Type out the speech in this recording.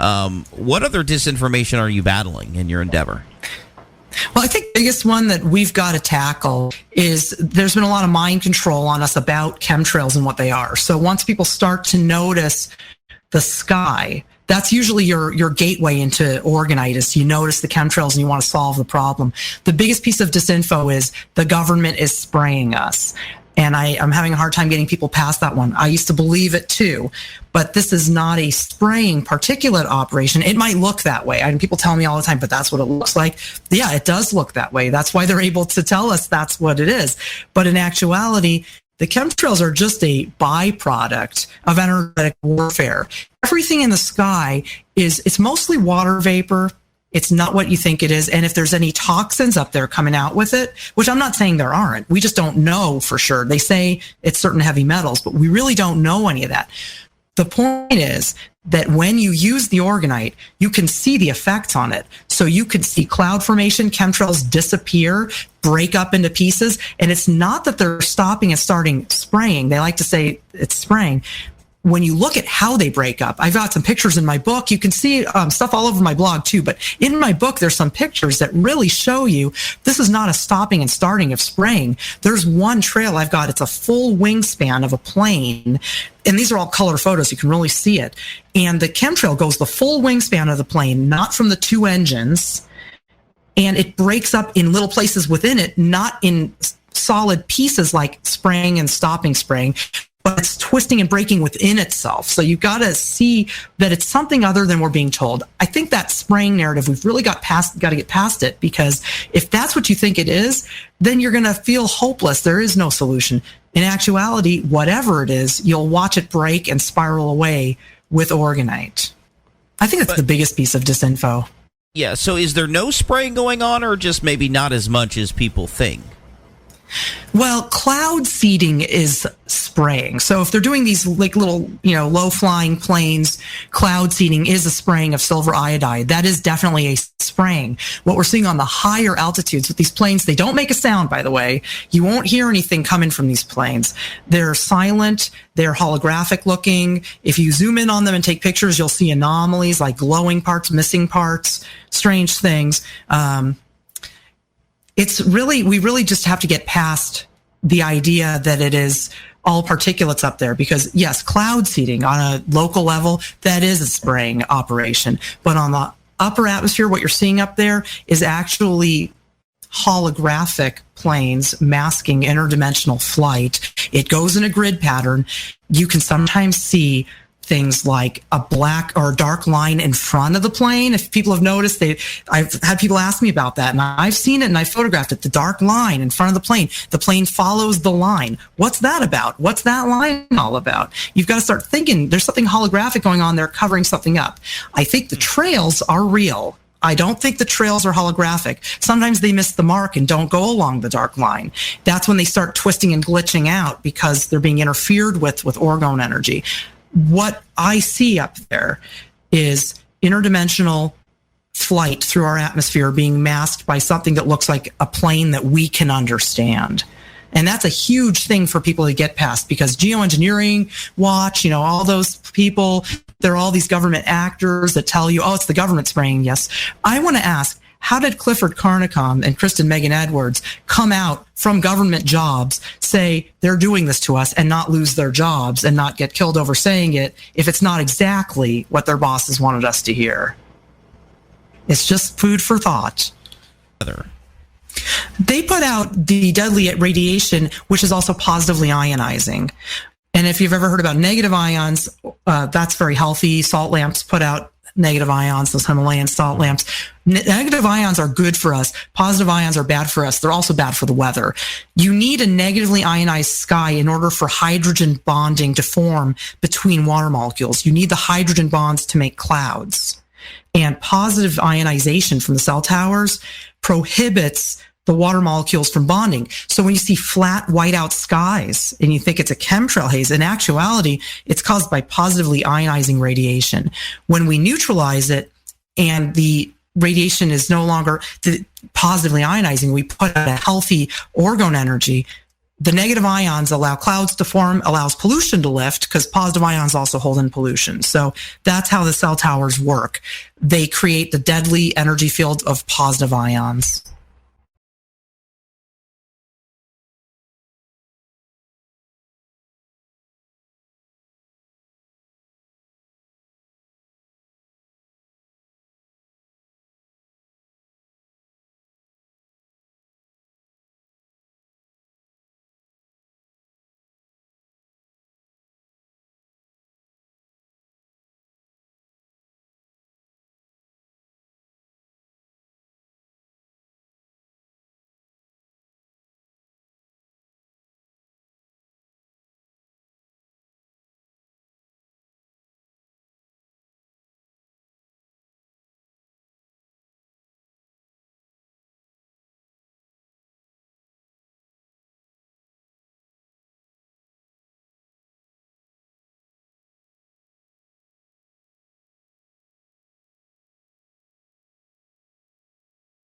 What other disinformation are you battling in your endeavor? Well, I think the biggest one that we've got to tackle is there's been a lot of mind control on us about chemtrails and what they are. So once people start to notice the sky, that's usually your gateway into Organite. You notice the chemtrails and you want to solve the problem. The biggest piece of disinfo is the government is spraying us. And I'm having a hard time getting people past that one. I used to believe it too, but this is not a spraying particulate operation. It might look that way. And people tell me all the time, but that's what it looks like. Yeah, it does look that way. That's why they're able to tell us that's what it is. But in actuality, the chemtrails are just a byproduct of energetic warfare. Everything in the sky it's mostly water vapor. It's not what you think it is. And if there's any toxins up there coming out with it, which I'm not saying there aren't, we just don't know for sure. They say it's certain heavy metals, but we really don't know any of that. The point is that when you use the Organite, you can see the effects on it. So you could see cloud formation, chemtrails disappear, break up into pieces. And it's not that they're stopping and starting spraying. They like to say it's spraying. When you look at how they break up, I've got some pictures in my book. You can see stuff all over my blog too, but in my book, there's some pictures that really show you this is not a stopping and starting of spraying. There's one trail I've got. It's a full wingspan of a plane. And these are all color photos. You can really see it. And the chemtrail goes the full wingspan of the plane, not from the two engines. And it breaks up in little places within it, not in solid pieces like spraying and stopping spraying, but it's twisting and breaking within itself. So you've got to see that it's something other than we're being told. I think that spraying narrative, we've really got to get past it, because if that's what you think it is, then you're going to feel hopeless. There is no solution. In actuality, whatever it is, you'll watch it break and spiral away with Organite. I think that's the biggest piece of disinfo. Yeah, so is there no spraying going on, or just maybe not as much as people think? Well, cloud seeding is spraying. So if they're doing these like little, low flying planes, cloud seeding is a spraying of silver iodide. That is definitely a spraying. What we're seeing on the higher altitudes with these planes, they don't make a sound, by the way. You won't hear anything coming from these planes. They're silent. They're holographic looking. If you zoom in on them and take pictures, you'll see anomalies like glowing parts, missing parts, strange things. We really just have to get past the idea that it is all particulates up there, because yes, cloud seeding on a local level, that is a spraying operation. But on the upper atmosphere, what you're seeing up there is actually holographic planes masking interdimensional flight. It goes in a grid pattern. You can sometimes see things like a black or dark line in front of the plane. If people have noticed, I've had people ask me about that, and I've seen it and I photographed it. The dark line in front of the plane follows the line. What's that about? What's that line all about? You've got to start thinking there's something holographic going on there covering something up. I think the trails are real. I don't think the trails are holographic. Sometimes they miss the mark and don't go along the dark line. That's when they start twisting and glitching out because they're being interfered with orgone energy. What I see up there is interdimensional flight through our atmosphere being masked by something that looks like a plane that we can understand. And that's a huge thing for people to get past, because Geoengineering Watch, all those people, they're all these government actors that tell you, oh, it's the government spraying. Yes. I want to ask, how did Clifford Carnicom and Kristen Megan Edwards come out from government jobs, say they're doing this to us, and not lose their jobs and not get killed over saying it if it's not exactly what their bosses wanted us to hear? It's just food for thought. They put out the deadly radiation, which is also positively ionizing. And if you've ever heard about negative ions, that's very healthy. Salt lamps put out negative ions, those Himalayan salt lamps. Negative ions are good for us. Positive ions are bad for us. They're also bad for the weather. You need a negatively ionized sky in order for hydrogen bonding to form between water molecules. You need the hydrogen bonds to make clouds. And positive ionization from the cell towers prohibits the water molecules from bonding. So when you see flat whiteout skies and you think it's a chemtrail haze, in actuality, it's caused by positively ionizing radiation. When we neutralize it and the radiation is no longer positively ionizing, we put out a healthy orgone energy. the negative ions allow clouds to form, allows pollution to lift, because positive ions also hold in pollution. So that's how the cell towers work. They create the deadly energy field of positive ions.